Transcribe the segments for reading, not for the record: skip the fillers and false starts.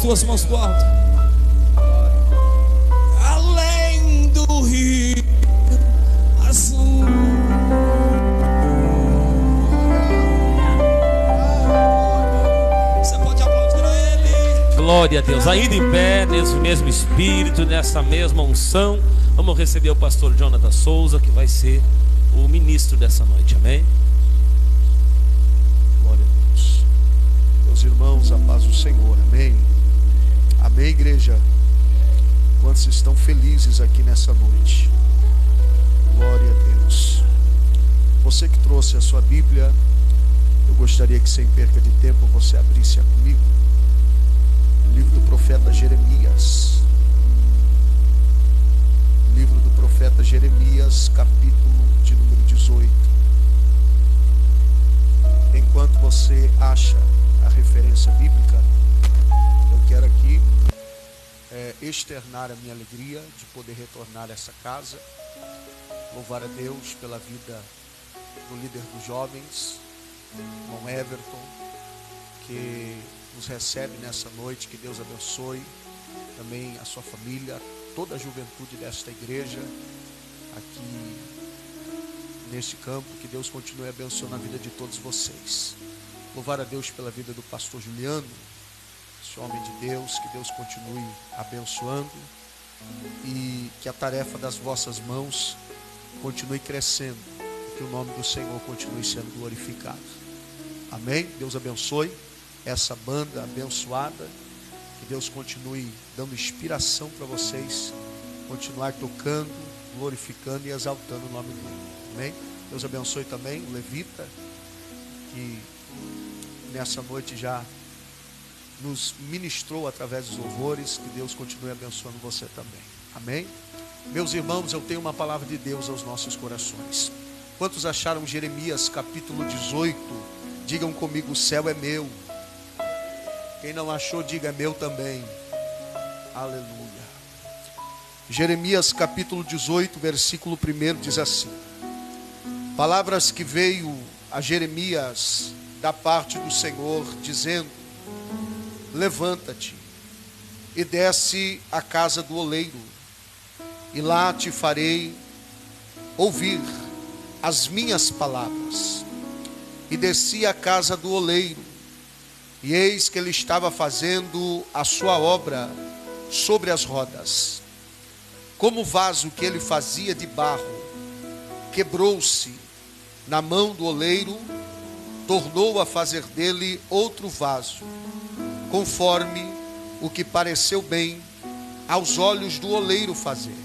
as tuas mãos pro alto. Além do rio azul. Você pode aplaudir a Ele. Glória a Deus. Ainda em pé, nesse mesmo espírito, nessa mesma unção, vamos receber o pastor Jonathan Souza, que vai ser o ministro dessa noite. Amém? Glória a Deus. Meus irmãos, a paz do Senhor. Amém. Amém, igreja. Quantos estão felizes aqui nessa noite? Glória a Deus. Você que trouxe a sua Bíblia, eu gostaria que, sem perca de tempo, você abrisse-a comigo. O livro do profeta Jeremias. O livro do profeta Jeremias, capítulo de número 18. Enquanto você acha a referência bíblica, eu quero aqui externar a minha alegria de poder retornar a essa casa. Louvar a Deus pela vida do líder dos jovens, irmão Everton, que nos recebe nessa noite. Que Deus abençoe também a sua família, toda a juventude desta igreja aqui neste campo. Que Deus continue abençoando a vida de todos vocês. Louvar a Deus pela vida do pastor Juliano, esse homem de Deus. Que Deus continue abençoando e que a tarefa das vossas mãos continue crescendo, e que o nome do Senhor continue sendo glorificado. Amém? Deus abençoe essa banda abençoada. Que Deus continue dando inspiração para vocês continuar tocando, glorificando e exaltando o nome dele. Amém? Deus abençoe também o levita, que nessa noite já nos ministrou através dos louvores. Que Deus continue abençoando você também. Amém? Meus irmãos, eu tenho uma palavra de Deus aos nossos corações. Quantos acharam Jeremias capítulo 18? Digam comigo: o céu é meu. Quem não achou, diga: é meu também. Aleluia. Jeremias capítulo 18, versículo 1 diz assim: palavras que veio a Jeremias da parte do Senhor, dizendo: levanta-te e desce à casa do oleiro, e lá te farei ouvir as minhas palavras. E desci à casa do oleiro, e eis que ele estava fazendo a sua obra sobre as rodas. Como o vaso que ele fazia de barro quebrou-se na mão do oleiro, tornou a fazer dele outro vaso, conforme o que pareceu bem aos olhos do oleiro fazer.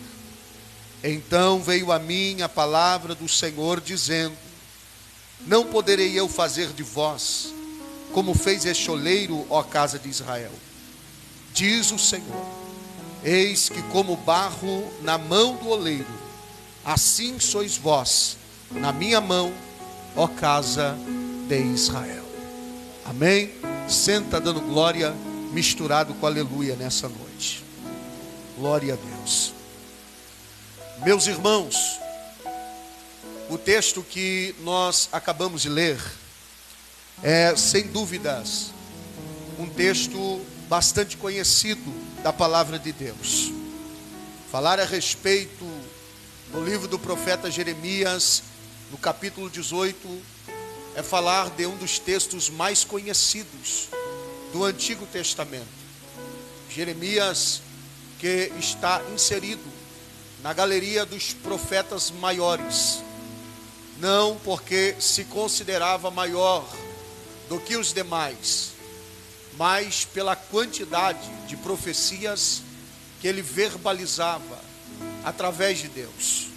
Então veio a mim a palavra do Senhor, dizendo: não poderei eu fazer de vós como fez este oleiro, ó casa de Israel? Diz o Senhor: eis que como barro na mão do oleiro, assim sois vós na minha mão, ó casa de Israel. Amém? Senta dando glória, misturado com aleluia nessa noite. Glória a Deus. Meus irmãos, o texto que nós acabamos de ler é, sem dúvidas, um texto bastante conhecido da palavra de Deus. Falar a respeito do livro do profeta Jeremias, no capítulo 18, é falar de um dos textos mais conhecidos do Antigo Testamento. Jeremias, que está inserido na galeria dos profetas maiores, não porque se considerava maior do que os demais, mas pela quantidade de profecias que ele verbalizava através de Deus.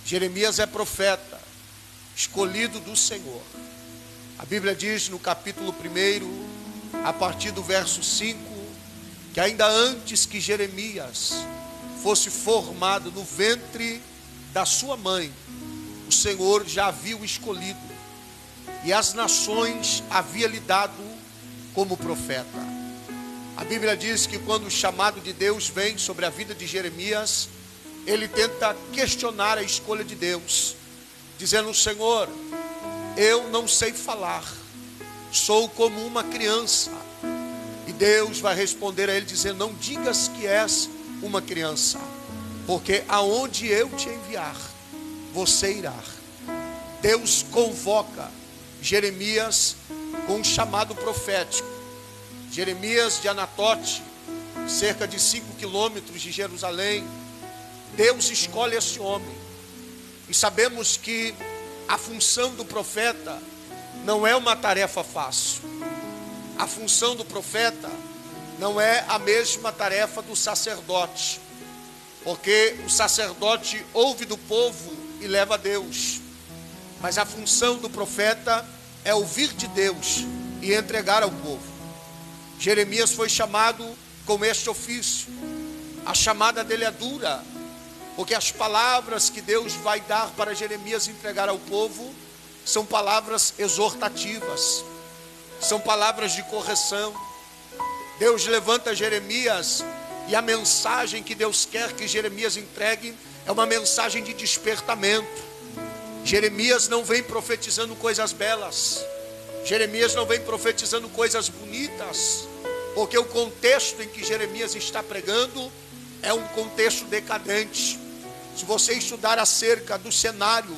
Jeremias é profeta, escolhido do Senhor. A Bíblia diz no capítulo 1, a partir do verso 5, que ainda antes que Jeremias fosse formado no ventre da sua mãe, o Senhor já havia o escolhido, e as nações havia lhe dado como profeta. A Bíblia diz que quando o chamado de Deus vem sobre a vida de Jeremias, ele tenta questionar a escolha de Deus, dizendo: Senhor, eu não sei falar, sou como uma criança. E Deus vai responder a ele dizendo: não digas que és uma criança, porque aonde eu te enviar, você irá. Deus convoca Jeremias com um chamado profético. Jeremias de Anatote, cerca de 5 quilômetros de Jerusalém. Deus escolhe esse homem. E sabemos que a função do profeta não é uma tarefa fácil. A função do profeta não é a mesma tarefa do sacerdote, porque o sacerdote ouve do povo e leva a Deus, mas a função do profeta é ouvir de Deus e entregar ao povo. Jeremias foi chamado com este ofício. A chamada dele é dura, porque as palavras que Deus vai dar para Jeremias entregar ao povo são palavras exortativas, são palavras de correção. Deus levanta Jeremias e a mensagem que Deus quer que Jeremias entregue é uma mensagem de despertamento. Jeremias não vem profetizando coisas belas, Jeremias não vem profetizando coisas bonitas, porque o contexto em que Jeremias está pregando é um contexto decadente. Se você estudar acerca do cenário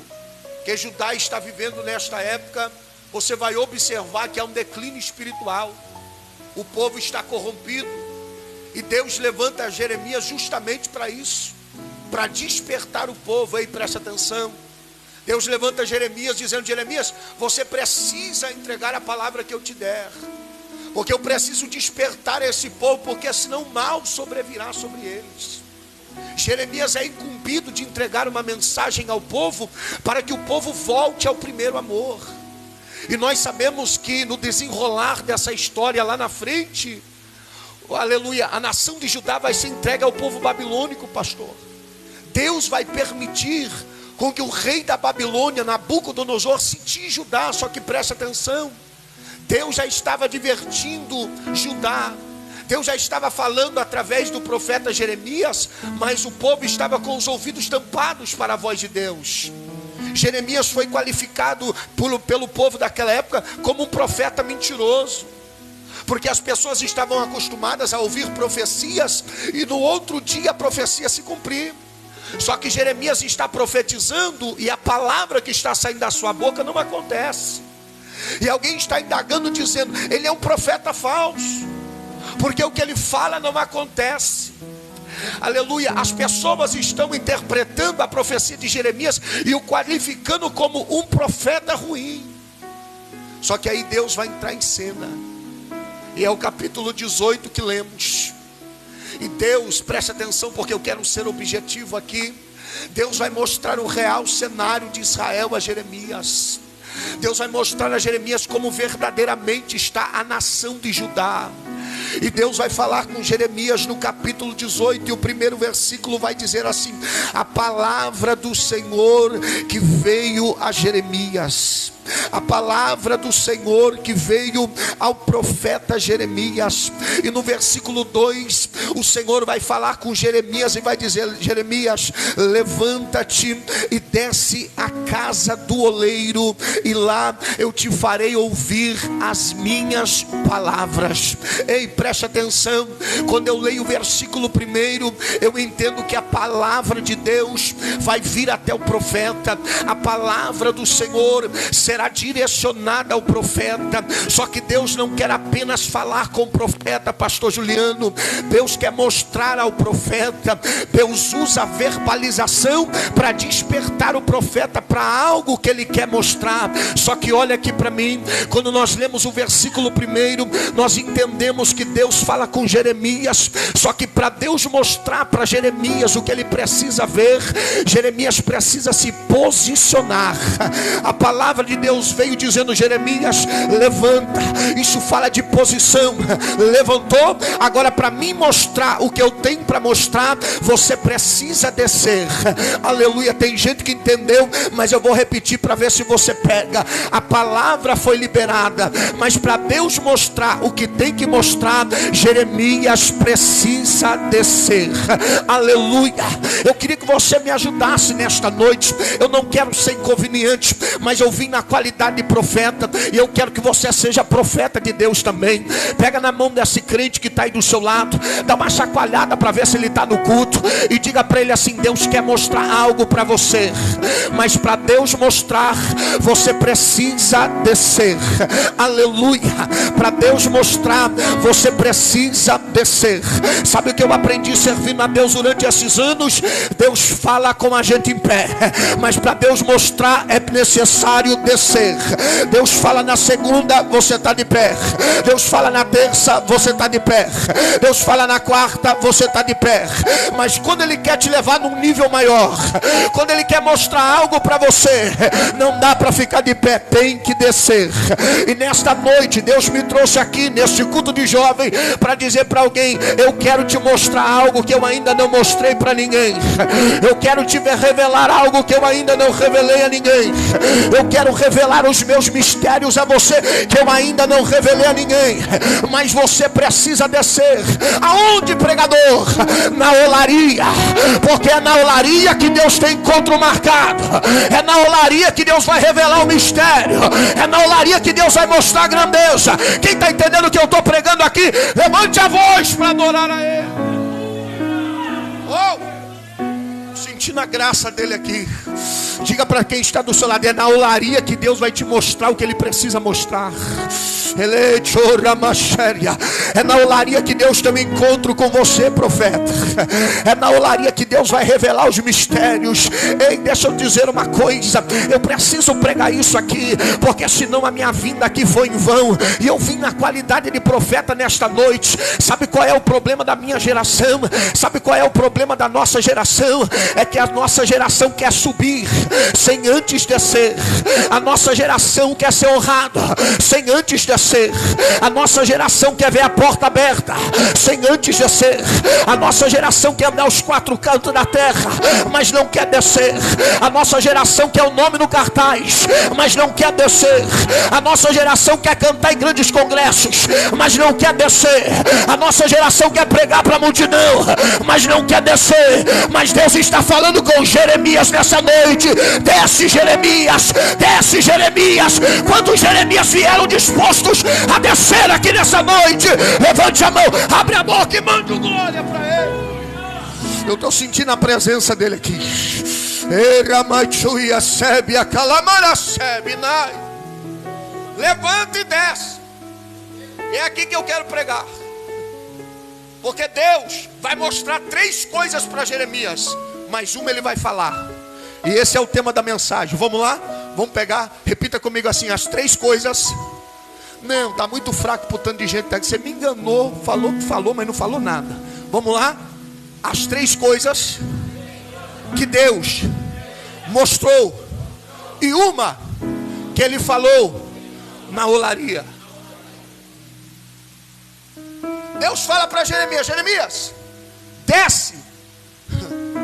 que Judá está vivendo nesta época, você vai observar que há um declínio espiritual. O povo está corrompido, e Deus levanta Jeremias justamente para isso, para despertar o povo. Aí presta atenção, Deus levanta Jeremias dizendo: Jeremias, você precisa entregar a palavra que eu te der, porque eu preciso despertar esse povo, porque senão o mal sobrevirá sobre eles. Jeremias é incumbido de entregar uma mensagem ao povo, para que o povo volte ao primeiro amor. E nós sabemos que no desenrolar dessa história lá na frente, aleluia, a nação de Judá vai ser entregue ao povo babilônico, pastor. Deus vai permitir com que o rei da Babilônia, Nabucodonosor, se tire Judá. Só que presta atenção, Deus já estava advertindo Judá, Deus já estava falando através do profeta Jeremias, mas o povo estava com os ouvidos tampados para a voz de Deus. Jeremias foi qualificado pelo povo daquela época como um profeta mentiroso, porque as pessoas estavam acostumadas a ouvir profecias e no outro dia a profecia se cumprir. Só que Jeremias está profetizando e a palavra que está saindo da sua boca não acontece. E alguém está indagando, dizendo: ele é um profeta falso, porque o que ele fala não acontece. Aleluia, as pessoas estão interpretando a profecia de Jeremias e o qualificando como um profeta ruim. Só que aí Deus vai entrar em cena, e é o capítulo 18 que lemos. E Deus, preste atenção, porque eu quero ser objetivo aqui. Deus vai mostrar o real cenário de Israel a Jeremias. Deus vai mostrar a Jeremias como verdadeiramente está a nação de Judá. E Deus vai falar com Jeremias no capítulo 18, e o primeiro versículo vai dizer assim: a palavra do Senhor que veio a Jeremias, a palavra do Senhor que veio ao profeta Jeremias. E no versículo 2, o Senhor vai falar com Jeremias e vai dizer: Jeremias, levanta-te e desce à casa do oleiro, e lá eu te farei ouvir as minhas palavras. Ei, preste atenção, quando eu leio o versículo 1, eu entendo que a palavra de Deus vai vir até o profeta. A palavra do Senhor será direcionada ao profeta. Só que Deus não quer apenas falar com o profeta, pastor Juliano. Deus quer mostrar ao profeta. Deus usa a verbalização para despertar o profeta para algo que ele quer mostrar. Só que olha aqui para mim, quando nós lemos o versículo 1, nós entendemos que Deus fala com Jeremias. Só que para Deus mostrar para Jeremias o que ele precisa ver, Jeremias precisa se posicionar. A palavra de Deus veio dizendo: Jeremias, levanta. Isso fala de posição. Levantou, agora para mim mostrar o que eu tenho para mostrar, você precisa descer. Aleluia, tem gente que entendeu, mas eu vou repetir para ver se você pega. A palavra foi liberada, mas para Deus mostrar o que tem que mostrar, Jeremias precisa descer. Aleluia. Eu queria que você me ajudasse nesta noite. Eu não quero ser inconveniente, mas eu vim na qualidade de profeta, e eu quero que você seja profeta de Deus também. Pega na mão desse crente que está aí do seu lado, dá uma chacoalhada para ver se ele está no culto, e diga para ele assim: Deus quer mostrar algo para você, mas para Deus mostrar, você precisa descer. Aleluia. Para Deus mostrar, você precisa descer. Sabe o que eu aprendi servindo a Deus durante esses anos? Deus fala com a gente em pé, mas para Deus mostrar é necessário descer. Deus fala na segunda, você está de pé. Deus fala na terça, você está de pé. Deus fala na quarta, você está de pé. Mas quando Ele quer te levar num nível maior, quando Ele quer mostrar algo para você, não dá para ficar de pé, tem que descer. E nesta noite Deus me trouxe aqui neste culto de jovem para dizer para alguém: eu quero te mostrar algo que eu ainda não mostrei para ninguém. Eu quero te revelar algo que eu ainda não revelei a ninguém. Eu quero revelar os meus mistérios a você que eu ainda não revelei a ninguém. Mas você precisa descer. Aonde, pregador? Na olaria. Porque é na olaria que Deus tem encontro marcado. É na olaria que Deus vai revelar o mistério. É na olaria que Deus vai mostrar a grandeza. Quem está entendendo o que eu estou pregando aqui? Levante a voz para adorar a Ele. Sentindo a graça dele aqui. Diga para quem está do seu lado: é na olaria que Deus vai te mostrar o que Ele precisa mostrar. É na olaria que Deus tem um encontro com você, profeta. É na olaria que Deus vai revelar os mistérios. Ei, deixa eu dizer uma coisa, eu preciso pregar isso aqui, porque senão a minha vinda aqui foi em vão. E eu vim na qualidade de profeta nesta noite. Sabe qual é o problema da minha geração? Sabe qual é o problema da nossa geração? É que a nossa geração quer subir sem antes descer. A nossa geração quer ser honrada sem antes descer. A nossa geração quer ver a porta aberta sem antes descer. A nossa geração quer andar aos quatro cantos da terra, mas não quer descer. A nossa geração quer o nome no cartaz, mas não quer descer. A nossa geração quer cantar em grandes congressos, mas não quer descer. A nossa geração quer pregar para a multidão, mas não quer descer. Mas Deus está falando com Jeremias nessa noite: desce, Jeremias, desce, Jeremias. Quantos Jeremias vieram dispostos a descer aqui nessa noite? Levante a mão, abre a boca e mande um glória para Ele. Eu estou sentindo a presença dele aqui. Levanta e desce. É aqui que eu quero pregar, porque Deus vai mostrar três coisas para Jeremias, mas uma Ele vai falar. E esse é o tema da mensagem. Vamos lá? Vamos pegar, repita comigo assim: as três coisas. Não, está muito fraco para o tanto de gente. Você me enganou, falou que falou, mas não falou nada. Vamos lá? As três coisas que Deus mostrou, e uma que Ele falou na olaria. Deus fala para Jeremias: Jeremias, desce,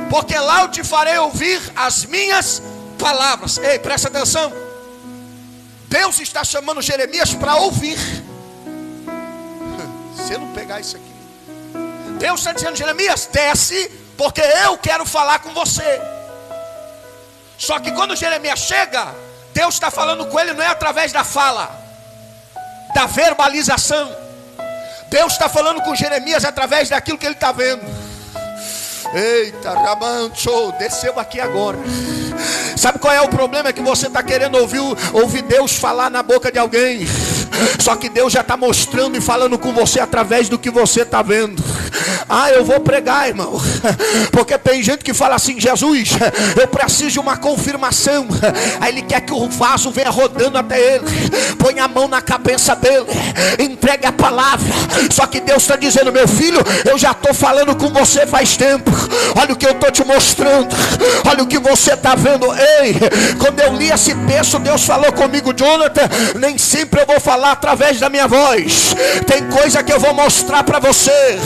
porque lá eu te farei ouvir as minhas palavras. Ei, presta atenção. Deus está chamando Jeremias para ouvir. Se eu não pegar isso aqui, Deus está dizendo: Jeremias, desce, porque eu quero falar com você. Só que quando Jeremias chega, Deus está falando com ele não é através da fala, da verbalização. Deus está falando com Jeremias através daquilo que ele está vendo. Eita, Ramancho, desceu aqui agora. Sabe qual é o problema? É que você está querendo ouvir Deus falar na boca de alguém. Só que Deus já está mostrando e falando com você através do que você está vendo. Ah, eu vou pregar, irmão, porque tem gente que fala assim: Jesus, eu preciso de uma confirmação. Aí ele quer que o vaso venha rodando até ele, põe a mão na cabeça dele, entregue a palavra. Só que Deus está dizendo: meu filho, eu já estou falando com você faz tempo. Olha o que eu estou te mostrando, olha o que você está vendo. Ei, quando eu li esse texto, Deus falou comigo: Jonathan, nem sempre eu vou falar através da minha voz. Tem coisa que eu vou mostrar para você,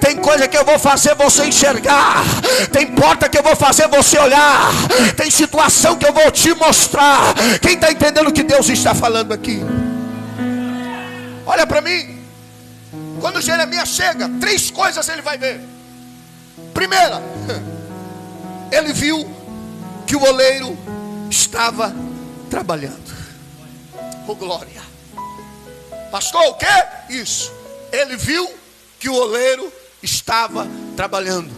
tem coisa que eu vou fazer você enxergar, tem porta que eu vou fazer você olhar, tem situação que eu vou te mostrar. Quem está entendendo o que Deus está falando aqui? Olha para mim. Quando Jeremias chega, três coisas ele vai ver. Primeira, ele viu que o oleiro estava trabalhando. Oh glória. Pastor, o que? Isso. Ele viu que o oleiro estava trabalhando.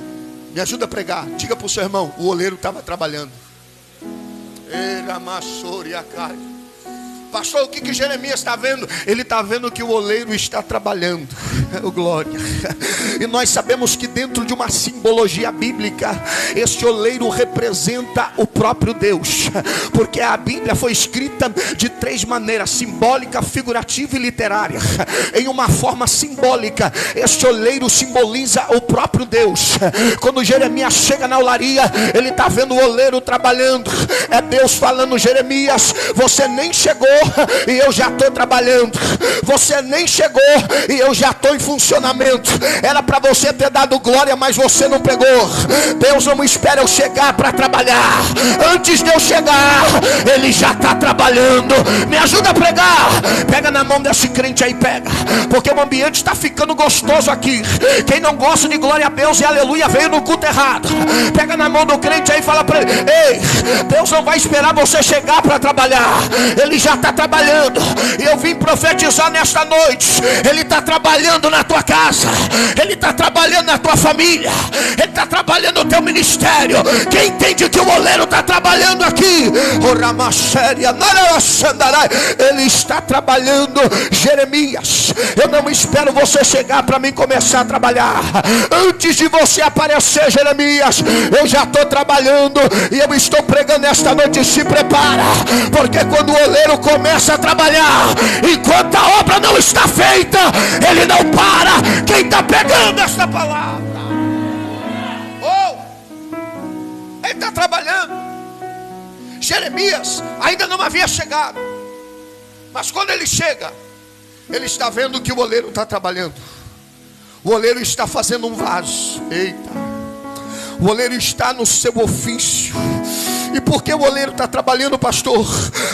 Me ajuda a pregar. Diga para o seu irmão, o oleiro estava trabalhando. Era maçoriacai. Pastor, o que Jeremias está vendo? Ele está vendo que o oleiro está trabalhando. Oh, glória. E nós sabemos que dentro de uma simbologia bíblica, este oleiro representa o próprio Deus. Porque a Bíblia foi escrita de três maneiras: simbólica, figurativa e literária. Em uma forma simbólica, este oleiro simboliza o próprio Deus. Quando Jeremias chega na olaria, ele está vendo o oleiro trabalhando. É Deus falando: Jeremias, você nem chegou e eu já estou trabalhando. Você nem chegou e eu já estou em funcionamento. Era para você ter dado glória, mas você não pegou. Deus não espera eu chegar para trabalhar. Antes de eu chegar, Ele já está trabalhando. Me ajuda a pregar. Pega na mão desse crente aí, pega. Porque o ambiente está ficando gostoso aqui. Quem não gosta de glória a Deus e aleluia veio no culto errado. Pega na mão do crente aí e fala para ele: ei, Deus não vai esperar você chegar para trabalhar. Ele já está trabalhando. E eu vim profetizar nesta noite. Ele está trabalhando na tua casa. Ele está trabalhando na tua família. Ele está trabalhando no teu ministério. Quem entende que o oleiro está trabalhando aqui? Ele está trabalhando. Jeremias, eu não espero você chegar para mim começar a trabalhar. Antes de você aparecer, Jeremias, eu já estou trabalhando. E eu estou pregando esta noite: se prepara, porque quando o oleiro começa a trabalhar, enquanto a obra não está feita, ele não para. Quem está pegando esta palavra? Ele está trabalhando. Jeremias ainda não havia chegado, mas quando ele chega, ele está vendo que o oleiro está trabalhando. O oleiro está fazendo um vaso. Eita. O oleiro está no seu ofício. E por que o oleiro está trabalhando, pastor?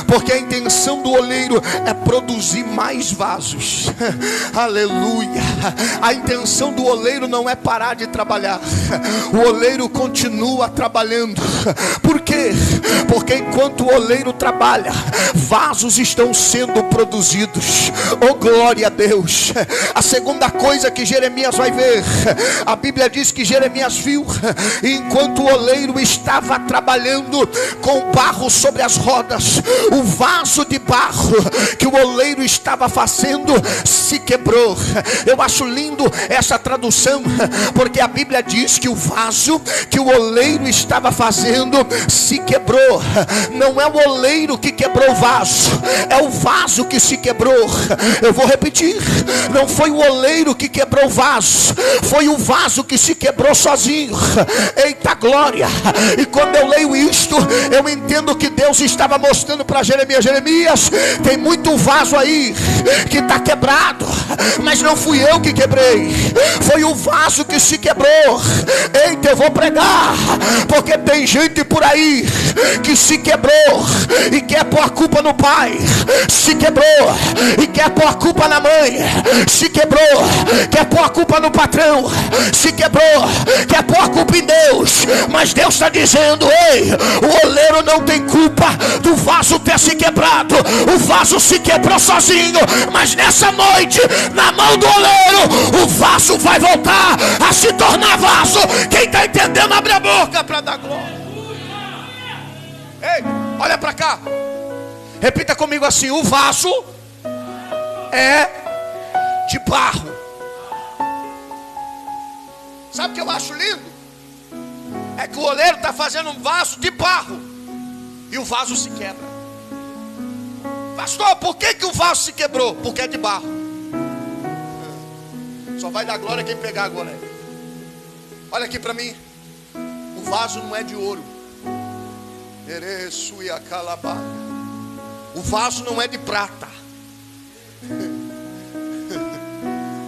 Porque a intenção do oleiro é produzir mais vasos. Aleluia. A intenção do oleiro não é parar de trabalhar. O oleiro continua trabalhando. Por quê? Porque enquanto o oleiro trabalha, vasos estão sendo produzidos. Oh, glória a Deus. A segunda coisa que Jeremias vai ver, a Bíblia diz que Jeremias viu, enquanto o oleiro estava trabalhando com barro sobre as rodas, o vaso de barro que o oleiro estava fazendo se quebrou. Eu acho lindo essa tradução, porque a Bíblia diz que o vaso que o oleiro estava fazendo se quebrou. Não é o oleiro que quebrou o vaso, é o vaso que se quebrou. Eu vou repetir: não foi o oleiro que quebrou o vaso, foi o vaso que se quebrou sozinho. Eita glória. E quando eu leio isto, eu entendo que Deus estava mostrando para Jeremias: Jeremias, tem muito vaso aí que está quebrado, mas não fui eu que quebrei, foi o vaso que se quebrou. Eita, eu vou pregar, porque tem gente por aí que se quebrou e quer pôr a culpa no pai, se quebrou e quer pôr a culpa na mãe, se quebrou, quer pôr a culpa no patrão, se quebrou, quer pôr a culpa em Deus. Mas Deus está dizendo: ei, o oleiro não tem culpa do vaso ter se quebrado. O vaso se quebrou sozinho, mas nessa noite, na mão do oleiro, o vaso vai voltar a se tornar vaso. Quem está entendendo, abre a boca para dar glória. Ei, olha para cá, repita comigo assim: o vaso é de barro. Sabe o que eu acho lindo? É que o oleiro está fazendo um vaso de barro e o vaso se quebra. Pastor, por que o vaso se quebrou? Porque é de barro. Só vai dar glória quem pegar agora. Olha aqui para mim. O vaso não é de ouro. O vaso não é de prata.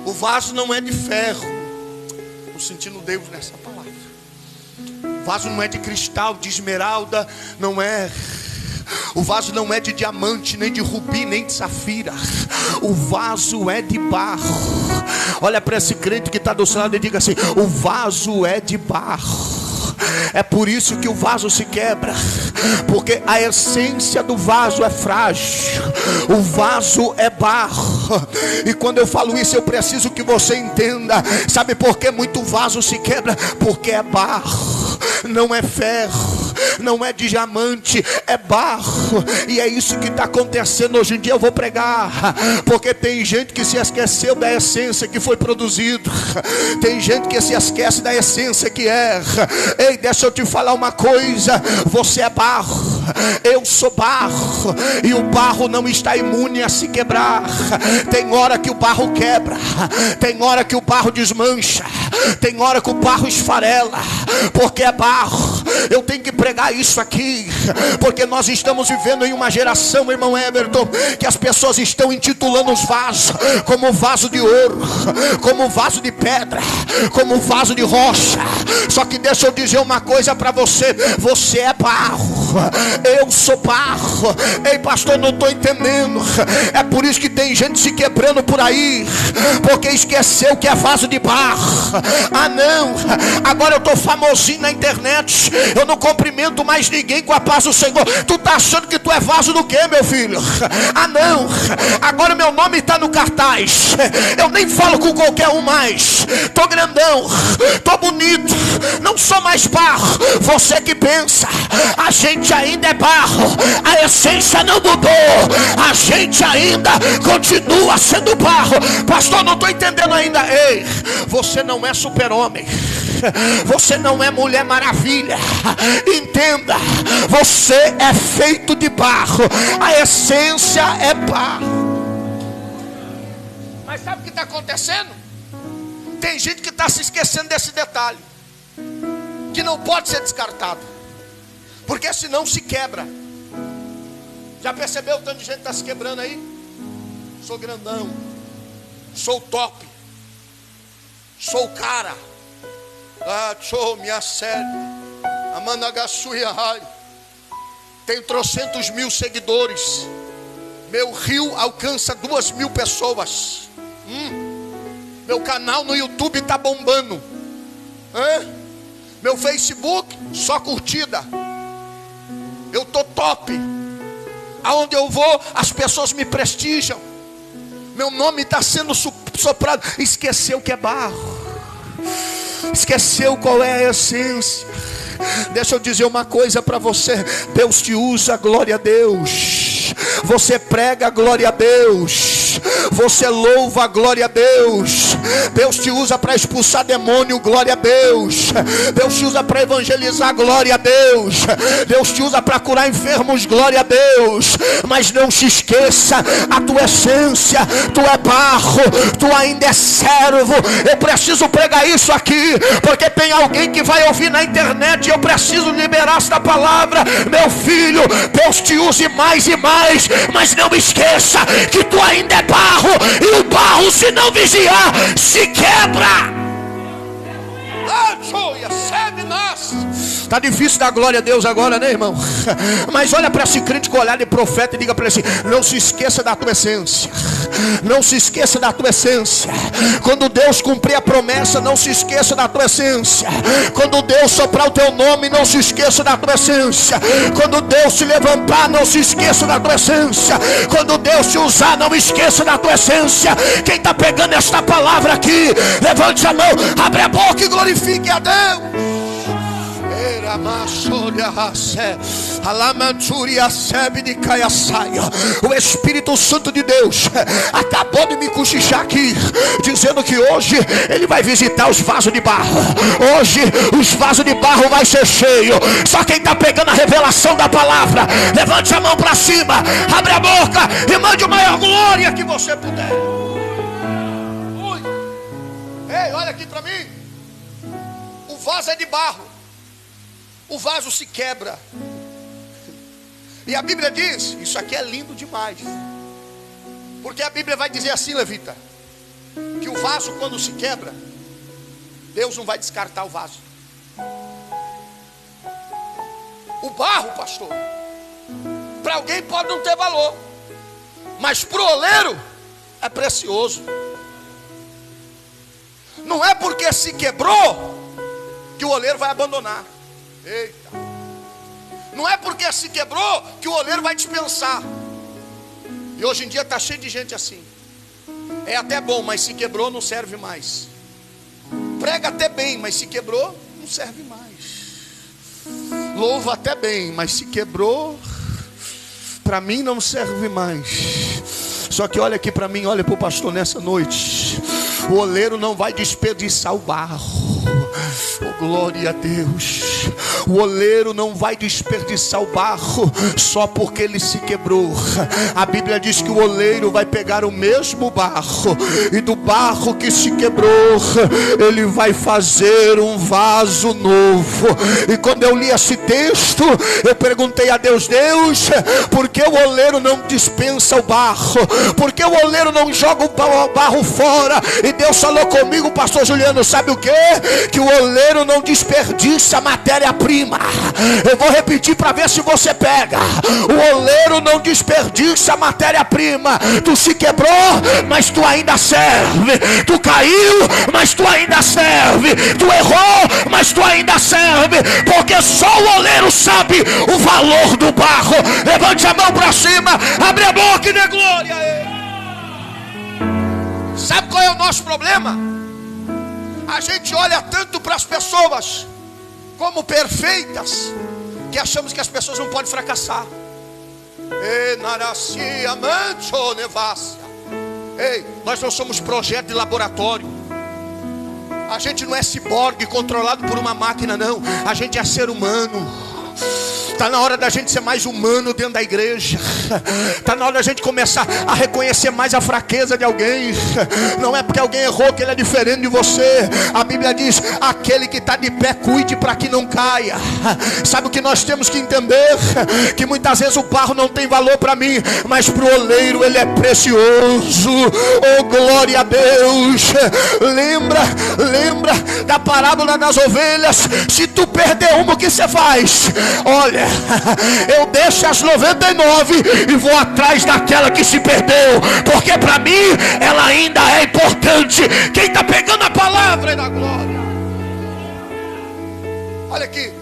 O vaso não é de ferro. Estou sentindo Deus nessa palavra. O vaso não é de cristal, de esmeralda, não é. O vaso não é de diamante, nem de rubi, nem de safira. O vaso é de barro. Olha para esse crente que está do seu lado e diga assim: o vaso é de barro. É por isso que o vaso se quebra, porque a essência do vaso é frágil. O vaso é barro. E quando eu falo isso, eu preciso que você entenda. Sabe por que muito vaso se quebra? Porque é barro, não é ferro, não é diamante, é barro. E é isso que está acontecendo hoje em dia. Eu vou pregar, porque tem gente que se esqueceu da essência que foi produzido. Tem gente que se esquece da essência que é. Ei, deixa eu te falar uma coisa. Você é barro, eu sou barro, e o barro não está imune a se quebrar. Tem hora que o barro quebra, tem hora que o barro desmancha, tem hora que o barro esfarela, porque é barro. Eu tenho que pregar isso aqui, porque nós estamos vivendo em uma geração, irmão Everton, que as pessoas estão intitulando os vasos como vaso de ouro, como vaso de pedra, como vaso de rocha. Só que deixa eu dizer uma coisa para você: você é barro, eu sou barro. Ei, pastor, não estou entendendo. É por isso que tem gente se quebrando por aí, porque esqueceu que é vaso de barro. Ah não, agora eu estou famosinho na internet, eu não cumprimento mais ninguém com a paz do Senhor. Tu tá achando que tu é vaso do que, meu filho? Ah não, agora meu nome está no cartaz, eu nem falo com qualquer um mais. Tô grandão, tô bonito, não sou mais barro. Você que pensa, a gente ainda é barro, a essência não mudou, a gente ainda continua sendo barro. Pastor, não estou entendendo ainda. Ei, você não é super-homem, você não é Mulher Maravilha. Entenda, você é feito de barro, a essência é barro. Mas sabe o que está acontecendo? Tem gente que está se esquecendo desse detalhe, que não pode ser descartado, porque senão se quebra. Já percebeu o tanto de gente está se quebrando aí? Sou grandão, sou top, sou o cara. Minha série, tenho trocentos mil seguidores, meu rio alcança 2.000 pessoas. Meu canal no YouTube está bombando. Meu Facebook, só curtida. Eu tô top. Aonde eu vou, as pessoas me prestigiam. Meu nome está sendo soprado. Esqueceu que é barro, esqueceu qual é a essência. Deixa eu dizer uma coisa para você: Deus te usa, glória a Deus. Você prega, glória a Deus. Você louva, glória a Deus. Deus te usa para expulsar demônio, glória a Deus. Deus te usa para evangelizar, glória a Deus. Deus te usa para curar enfermos, glória a Deus. Mas não se esqueça a tua essência. Tu é barro, tu ainda é servo. Eu preciso pregar isso aqui, porque tem alguém que vai ouvir na internet. Eu preciso liberar esta palavra. Meu filho, Deus te use mais e mais, mas não esqueça que tu ainda é barro, e o barro, se não vigiar, se quebra. Está difícil dar glória a Deus agora, né, irmão? Mas olha para esse crente com olhar de profeta e diga para ele assim: não se esqueça da tua essência. Não se esqueça da tua essência. Quando Deus cumprir a promessa, não se esqueça da tua essência. Quando Deus soprar o teu nome, não se esqueça da tua essência. Quando Deus te levantar, não se esqueça da tua essência. Quando Deus te usar, não esqueça da tua essência. Quem está pegando esta palavra aqui, levante a mão, abre a boca e glorifique a Deus. O Espírito Santo de Deus acabou de me cochichar aqui, dizendo que hoje Ele vai visitar os vasos de barro. Hoje os vasos de barro vai ser cheio. Só quem está pegando a revelação da palavra, levante a mão para cima, abre a boca e mande o maior glória que você puder. Ui. Ei, olha aqui para mim. O vaso é de barro, o vaso se quebra. E a Bíblia diz, isso aqui é lindo demais, porque a Bíblia vai dizer assim, levita, que o vaso, quando se quebra, Deus não vai descartar o vaso. O barro, pastor, para alguém pode não ter valor, mas para o oleiro é precioso. Não é porque se quebrou que o oleiro vai abandonar. Eita. Não é porque se quebrou que o oleiro vai dispensar. E hoje em dia está cheio de gente assim. É até bom, mas se quebrou não serve mais. Prega até bem, mas se quebrou não serve mais. Louva até bem, mas se quebrou, para mim não serve mais. Só que olha aqui para mim, olha para o pastor nessa noite. O oleiro não vai desperdiçar o barro. Oh, glória a Deus. O oleiro não vai desperdiçar o barro só porque ele se quebrou. A Bíblia diz que o oleiro vai pegar o mesmo barro, e do barro que se quebrou ele vai fazer um vaso novo. E quando eu li esse texto, eu perguntei a Deus: Deus, por que o oleiro não dispensa o barro? Por que o oleiro não joga o barro fora? E Deus falou comigo, pastor Juliano, sabe o que? Que o oleiro não desperdiça a matéria-prima. Eu vou repetir para ver se você pega. O oleiro não desperdiça a matéria-prima. Tu se quebrou, mas tu ainda serve. Tu caiu, mas tu ainda serve. Tu errou, mas tu ainda serve. Porque só o oleiro sabe o valor do barro. Levante a mão para cima, abre a boca e dê glória a Ele. Sabe qual é o nosso problema? A gente olha tanto para as pessoas como perfeitas, que achamos que as pessoas não podem fracassar. Ei, nós não somos projeto de laboratório. A gente não é ciborgue controlado por uma máquina, não. A gente é ser humano. Está na hora da gente ser mais humano dentro da igreja. Está na hora da gente começar a reconhecer mais a fraqueza de alguém. Não é porque alguém errou que ele é diferente de você. A Bíblia diz: aquele que está de pé, cuide para que não caia. Sabe o que nós temos que entender? Que muitas vezes o barro não tem valor para mim, mas para o oleiro ele é precioso. Oh, glória a Deus. Lembra da parábola das ovelhas? Se tu perder uma, o que você faz? Olha, eu deixo as 99 e vou atrás daquela que se perdeu, porque para mim ela ainda é importante. Quem está pegando a palavra é da glória. Olha aqui,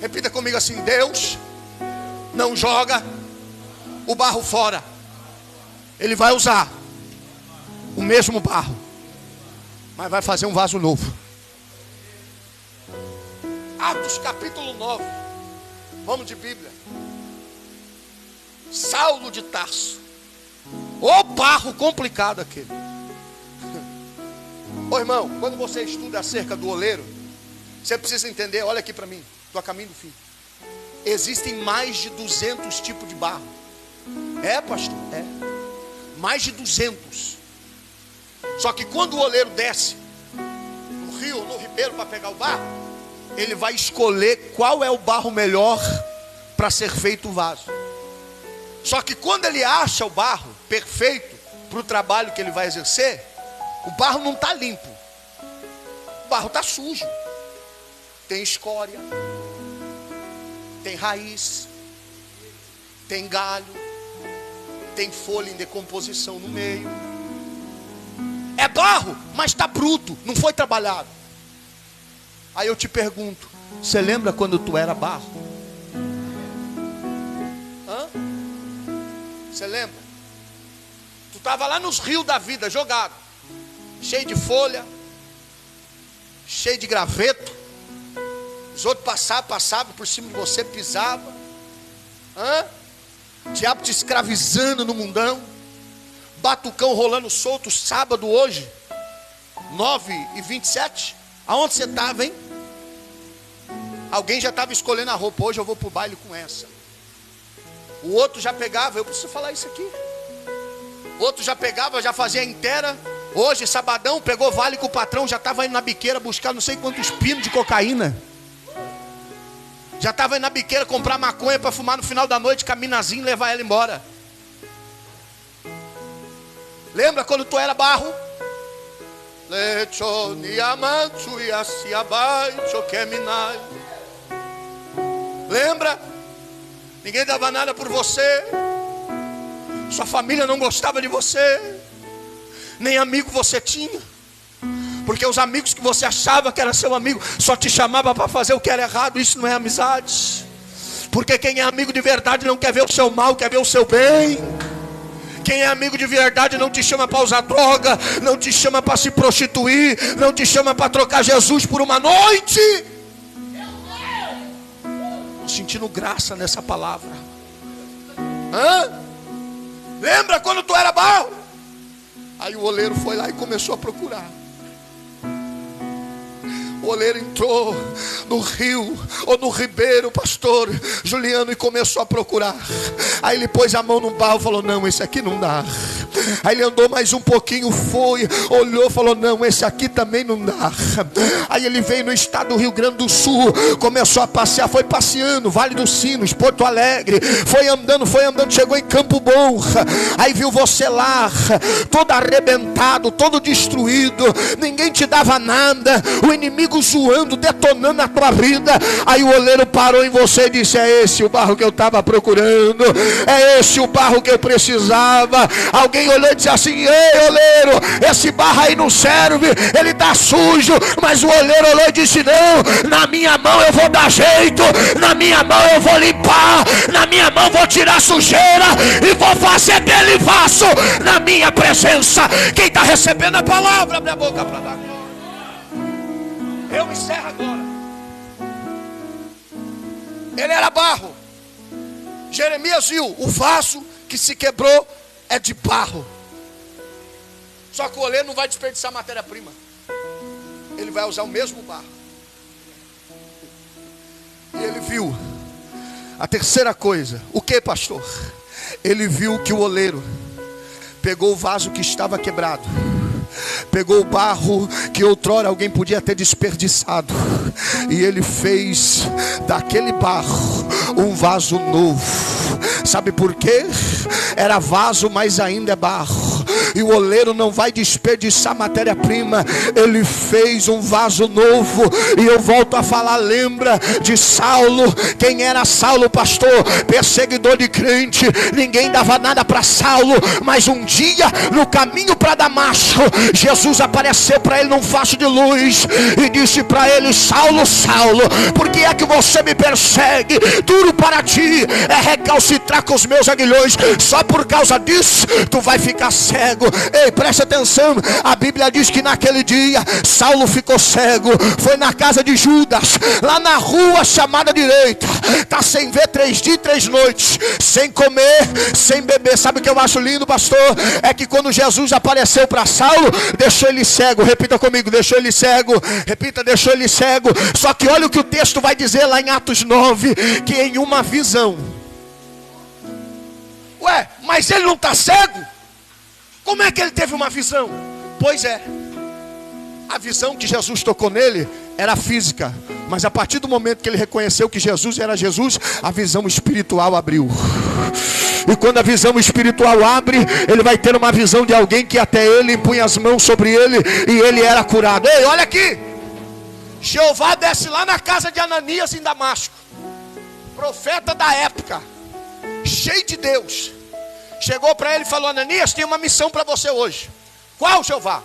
repita comigo assim: Deus não joga o barro fora. Ele vai usar o mesmo barro, mas vai fazer um vaso novo. Atos capítulo 9. Vamos de Bíblia. Saulo de Tarso. Ô barro complicado aquele. Ô irmão, quando você estuda acerca do oleiro, você precisa entender, olha aqui para mim, estou a caminho do fim. Existem mais de 200 tipos de barro. É, pastor? É. Mais de 200. Só que quando o oleiro desce no rio ou no ribeiro para pegar o barro, ele vai escolher qual é o barro melhor para ser feito o vaso. Só que quando ele acha o barro perfeito para o trabalho que ele vai exercer, o barro não está limpo. O barro está sujo. Tem escória, tem raiz, tem galho, tem folha em decomposição no meio. É barro, mas está bruto, não foi trabalhado. Aí eu te pergunto: você lembra quando tu era barro? Você lembra? Tu estava lá nos rios da vida, jogado, cheio de folha, cheio de graveto. Os outros passavam por cima de você, pisavam. O diabo te escravizando no mundão. Batucão rolando solto sábado hoje 9h27. Aonde você estava, hein? Alguém já estava escolhendo a roupa. Hoje eu vou para o baile com essa. O outro já pegava, eu preciso falar isso aqui. O outro já pegava, já fazia inteira. Hoje, sabadão, pegou vale com o patrão. Já estava indo na biqueira buscar não sei quantos pinos de cocaína. Já estava indo na biqueira comprar maconha para fumar no final da noite, com a minazinha e levar ela embora. Lembra quando tu era barro? Lembra? Ninguém dava nada por você. Sua família não gostava de você. Nem amigo você tinha. Porque os amigos que você achava que era seu amigo só te chamava para fazer o que era errado. Isso não é amizade. Porque quem é amigo de verdade não quer ver o seu mal, quer ver o seu bem. Quem é amigo de verdade não te chama para usar droga, não te chama para se prostituir, não te chama para trocar Jesus por uma noite. Estou sentindo graça nessa palavra. Lembra quando tu era barro? Aí o oleiro foi lá e começou a procurar. O oleiro entrou no rio ou no ribeiro, pastor Juliano, e começou a procurar. Aí ele pôs a mão no barro e falou: não, esse aqui não dá. Aí ele andou mais um pouquinho, foi, olhou, falou: não, esse aqui também não dá. Aí ele veio no estado do Rio Grande do Sul, começou a passear, foi passeando, Vale dos Sinos, Porto Alegre, foi andando, chegou em Campo Bom. Aí viu você lá, todo arrebentado, todo destruído, ninguém te dava nada, o inimigo zoando, detonando a tua vida. Aí o oleiro parou em você e disse: é esse o barro que eu estava procurando, é esse o barro que eu precisava. Alguém olhou e disse assim: ei, oleiro, esse barro aí não serve, ele está sujo. Mas o oleiro olhou e disse: não, na minha mão eu vou dar jeito, na minha mão eu vou limpar, na minha mão vou tirar a sujeira e vou fazer dele vaso na minha presença. Quem está recebendo a palavra, abre a boca para dar. Eu encerro agora. Ele era barro. Jeremias viu: o vaso que se quebrou é de barro. Só que o oleiro não vai desperdiçar matéria-prima. Ele vai usar o mesmo barro. E ele viu a terceira coisa. O que, pastor? Ele viu que o oleiro pegou o vaso que estava quebrado, pegou o barro que outrora alguém podia ter desperdiçado, e ele fez daquele barro um vaso novo. Sabe por quê? Era vaso, mas ainda é barro. E o oleiro não vai desperdiçar matéria-prima. Ele fez um vaso novo. E eu volto a falar, lembra de Saulo? Quem era Saulo, pastor? Perseguidor de crente. Ninguém dava nada para Saulo. Mas um dia, no caminho para Damasco, Jesus apareceu para ele num facho de luz e disse para ele: Saulo, Saulo, por que é que você me persegue? Duro para ti é recalcitrar com os meus aguilhões. Só por causa disso tu vai ficar cego. Ei, preste atenção. A Bíblia diz que naquele dia Saulo ficou cego. Foi na casa de Judas, lá na rua chamada direita. Tá sem ver 3 dias e 3 noites, sem comer, sem beber. Sabe o que eu acho lindo, pastor? É que quando Jesus apareceu para Saulo, deixou ele cego. Repita comigo: deixou ele cego. Repita: deixou ele cego. Só que olha o que o texto vai dizer lá em Atos 9, que em uma visão. Ué, mas ele não está cego? Como é que ele teve uma visão? Pois é, a visão que Jesus tocou nele era física, mas a partir do momento que ele reconheceu que Jesus era Jesus, a visão espiritual abriu. E quando a visão espiritual abre, ele vai ter uma visão de alguém que até ele impunha as mãos sobre ele e ele era curado. Ei, olha aqui. Jeová desce lá na casa de Ananias em Damasco, profeta da época, cheio de Deus. Chegou para ele e falou: Ananias, tem uma missão para você hoje. Qual, Jeová?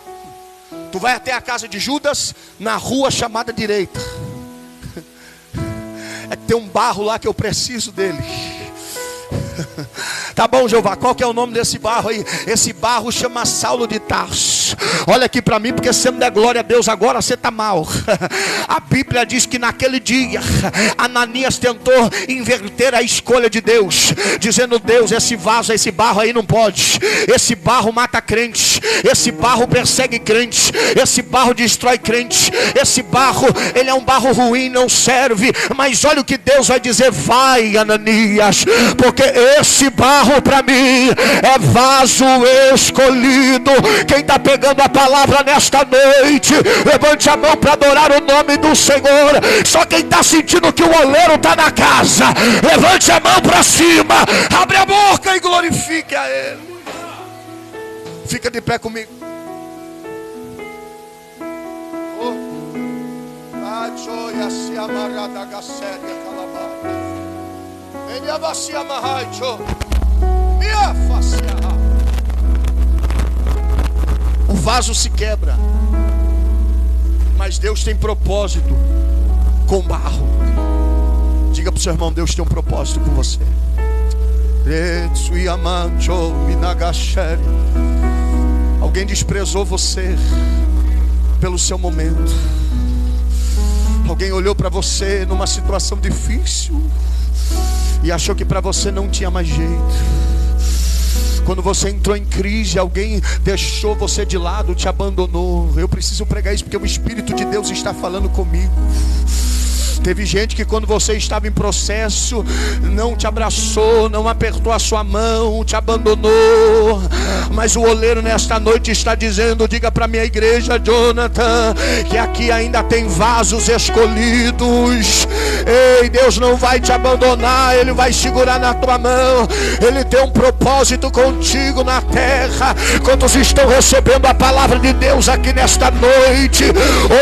Tu vai até a casa de Judas, na rua chamada direita. É que tem um barro lá que eu preciso dele. Tá bom, Jeová, qual que é o nome desse barro aí? Esse barro chama Saulo de Tarso. Olha aqui para mim, porque você não der glória a Deus agora, você está mal. A Bíblia diz que naquele dia Ananias tentou inverter a escolha de Deus, dizendo: Deus, esse vaso, esse barro aí não pode. Esse barro mata crentes, esse barro persegue crentes, esse barro destrói crentes, esse barro, ele é um barro ruim, não serve. Mas olha o que Deus vai dizer: vai, Ananias, porque esse barro para mim é vaso escolhido. Quem está pegando a palavra nesta noite, levante a mão para adorar o nome do Senhor. Só quem está sentindo que o oleiro está na casa, levante a mão para cima, abre a boca e glorifique a Ele. Fica de pé comigo. O vaso se quebra. Deus tem propósito com barro. Diga para o seu irmão: Deus tem um propósito com você. Alguém desprezou você pelo seu momento. Alguém olhou para você numa situação difícil e achou que para você não tinha mais jeito. Quando você entrou em crise, alguém deixou você de lado, te abandonou. Eu preciso pregar isso porque o Espírito de Deus está falando comigo. Teve gente que quando você estava em processo não te abraçou, não apertou a sua mão, te abandonou. Mas o oleiro nesta noite está dizendo: diga para minha igreja, Jonathan, que aqui ainda tem vasos escolhidos. Ei, Deus não vai te abandonar, Ele vai segurar na tua mão. Ele tem um propósito contigo na terra. Quantos estão recebendo a palavra de Deus aqui nesta noite?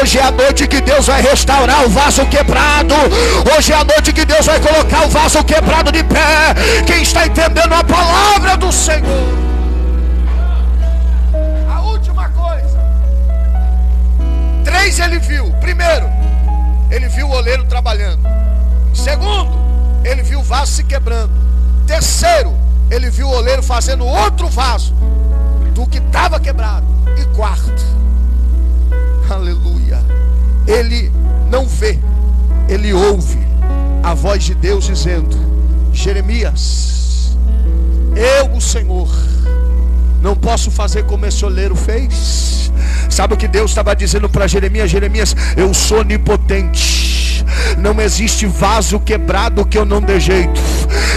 Hoje é a noite que Deus vai restaurar o vaso quebrado. Hoje é a noite que Deus vai colocar o vaso quebrado de pé. Quem está entendendo a palavra do Senhor? A última coisa. 3 ele viu. Primeiro, ele viu o oleiro trabalhando. Segundo, ele viu o vaso se quebrando. Terceiro, ele viu o oleiro fazendo outro vaso do que estava quebrado. E quarto, aleluia, ele não vê, ele ouve a voz de Deus dizendo: Jeremias, eu, o Senhor, não posso fazer como esse oleiro fez. Sabe o que Deus estava dizendo para Jeremias? Jeremias, eu sou onipotente. Não existe vaso quebrado que eu não dê jeito.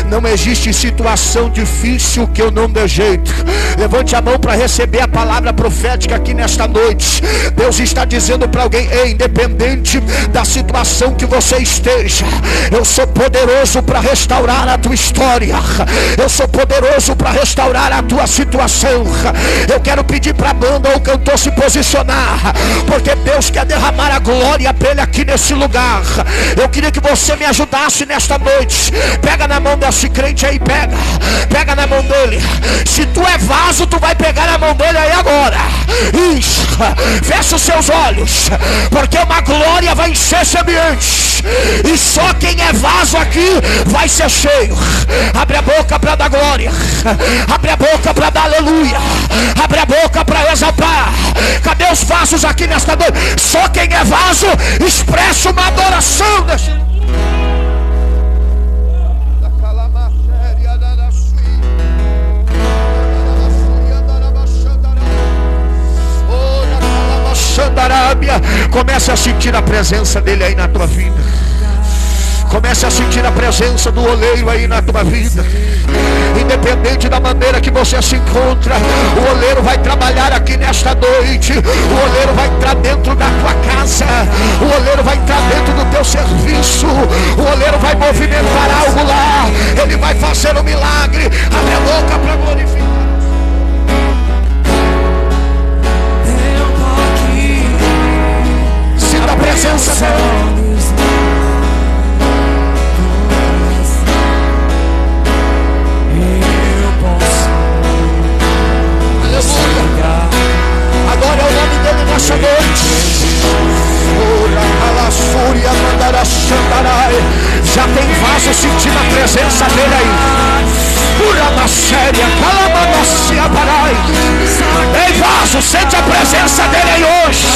Não existe situação difícil que eu não dê jeito. Levante a mão para receber a palavra profética aqui nesta noite. Deus está dizendo para alguém: ei, independente da situação que você esteja, eu sou poderoso para restaurar a tua história. Eu sou poderoso para restaurar a tua situação. Eu quero pedir para a banda ou o cantor se posicionar, porque Deus quer derramar a glória dele aqui nesse lugar. Eu queria que você me ajudasse nesta noite. Pega na mão desse crente aí, pega na mão dele. Se tu é vaso, tu vai pegar na mão dele aí agora. Isso, fecha os seus olhos, porque uma glória vai encher esse ambiente. E só quem é vaso aqui vai ser cheio. Abre a boca para dar glória. Abre a boca para dar aleluia. Abre a boca para exaltar. Cadê os vasos aqui nesta noite? Só quem é vaso expressa uma adoração. Comece a sentir a presença dele aí na tua vida. Comece a sentir a presença do oleiro aí na tua vida. Independente da maneira que você se encontra, o oleiro vai trabalhar aqui nesta noite. O oleiro vai entrar dentro da tua casa. O oleiro vai entrar dentro do teu serviço. O oleiro vai movimentar algo lá. Ele vai fazer um milagre. Abre a boca para glorificar. Sinta a presença dele. Adore o nome dele nessa noite. Já tem vaso sentindo a presença dele aí. Pura séria, calamacia parai. Ei, vaso, sente a presença dele aí hoje.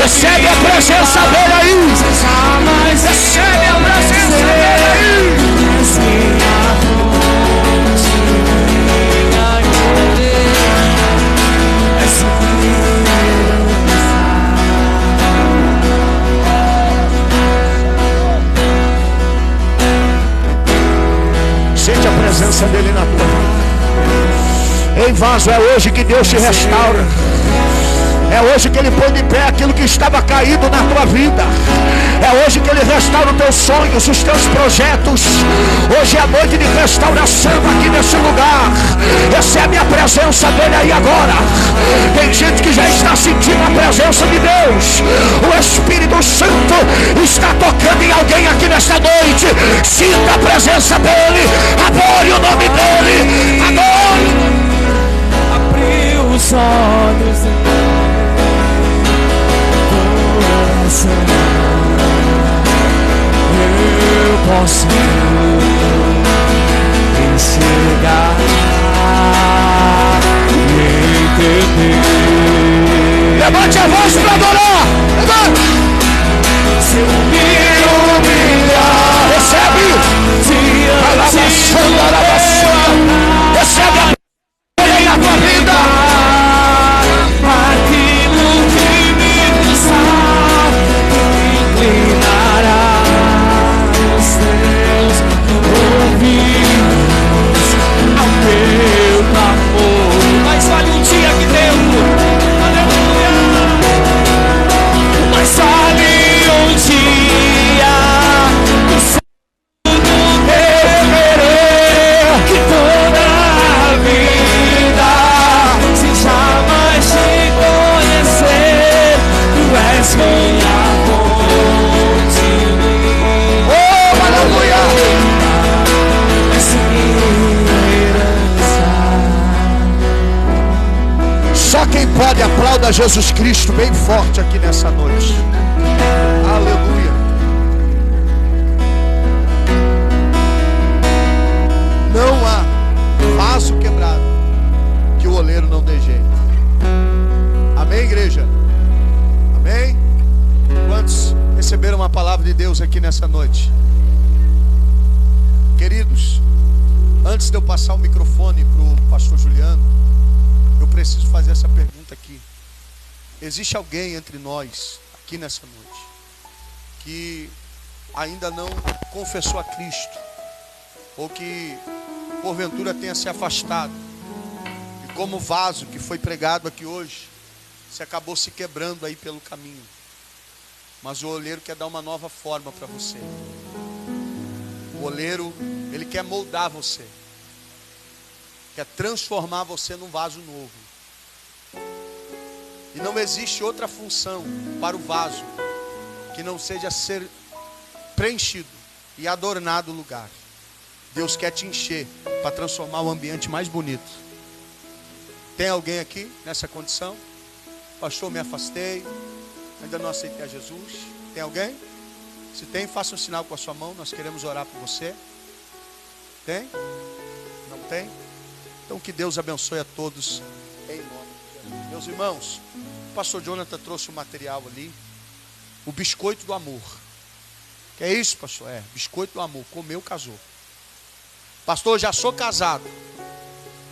Recebe a presença dele aí. Recebe a presença dele aí. Sente a presença dele na tua vida. Ei, vaso, é hoje que Deus te restaura. É hoje que Ele põe de pé aquilo que estava caído na tua vida. É hoje que Ele restaura os teus sonhos, os teus projetos. Hoje é a noite de restauração aqui nesse lugar. Recebe a presença dEle aí agora. Tem gente que já está sentindo a presença de Deus. O Espírito Santo está tocando em alguém aqui nesta noite. Sinta a presença dEle. Adore o nome dEle. Adore. Abriu os olhos do coração. Eu posso enxergar e entender. Levante a voz para adorar. Levante. Se eu me humilhar, Recebe. Recebe a na tua vida. aquilo que me custar, inclinará os teus ouvidos ao teu clamor. Mas vale um dia aqui dentro, aleluia. Mas vale um dia do céu do querer que toda a vida, se jamais te conhecer, tu és minha fonte. Oh, aleluia. És minha herança. Só quem pode aplauda Jesus Cristo bem forte aqui nessa noite. Aleluia. Não há vaso quebrado que o oleiro não dê jeito. Amém, igreja? Amém? Quantos receberam uma palavra de Deus aqui nessa noite? Queridos, antes de eu passar o microfone para o pastor Juliano, eu preciso fazer essa pergunta aqui. Existe alguém entre nós, aqui nessa noite, que ainda não confessou a Cristo, ou que porventura tenha se afastado, e como o vaso que foi pregado aqui hoje, se acabou se quebrando aí pelo caminho, mas o oleiro quer dar uma nova forma para você. O oleiro, ele quer moldar você, quer transformar você num vaso novo. E não existe outra função para o vaso que não seja ser preenchido e adornado o lugar. Deus quer te encher para transformar o ambiente mais bonito. Tem alguém aqui nessa condição? Pastor, me afastei, ainda não aceitei a Jesus. Tem alguém? Se tem, faça um sinal com a sua mão, nós queremos orar por você. Tem? Não tem? Então que Deus abençoe a todos em nome de Jesus. Meus irmãos, o pastor Jonathan trouxe o material ali, o biscoito do amor. Que é isso, pastor? É, biscoito do amor. Comeu, casou. Pastor, já sou casado,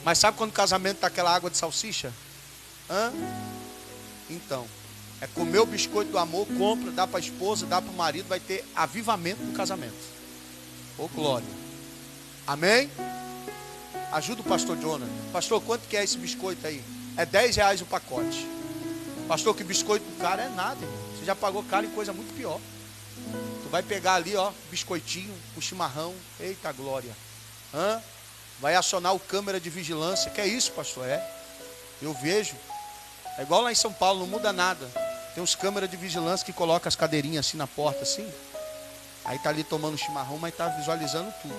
mas sabe quando o casamento tá aquela água de salsicha? Então, é comer o biscoito do amor, compra, dá para a esposa, dá para o marido, vai ter avivamento no casamento. Ô glória. Amém? Ajuda o pastor Jonathan. Pastor, quanto que é esse biscoito aí? É R$10 o pacote. Pastor, que biscoito caro é nada, irmão. Você já pagou caro em coisa muito pior. Tu vai pegar ali, ó, biscoitinho, o chimarrão. Eita glória. Vai acionar o câmera de vigilância. Que é isso, pastor? É. Eu vejo. É igual lá em São Paulo, não muda nada. Tem uns câmeras de vigilância que colocam as cadeirinhas assim na porta, assim. Aí tá ali tomando chimarrão, mas tá visualizando tudo.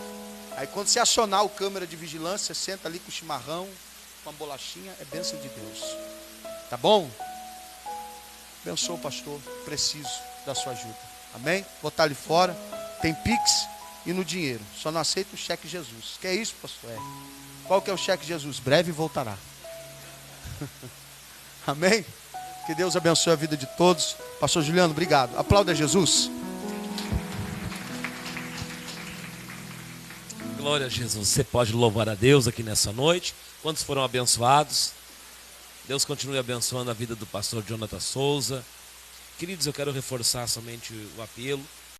Aí quando você acionar o câmera de vigilância, você senta ali com o chimarrão, com a bolachinha, é bênção de Deus. Tá bom? Abençoa, pastor. Preciso da sua ajuda. Amém? Botar ali fora. Tem Pix e no dinheiro. Só não aceita o cheque Jesus. Que é isso, pastor? É. Qual que é o cheque Jesus? Breve voltará. Amém? Que Deus abençoe a vida de todos. Pastor Juliano, obrigado. Aplauda Jesus. Glória a Jesus. Você pode louvar a Deus aqui nessa noite. Quantos foram abençoados? Deus continue abençoando a vida do pastor Jonathan Souza. Queridos, eu quero reforçar somente o apelo.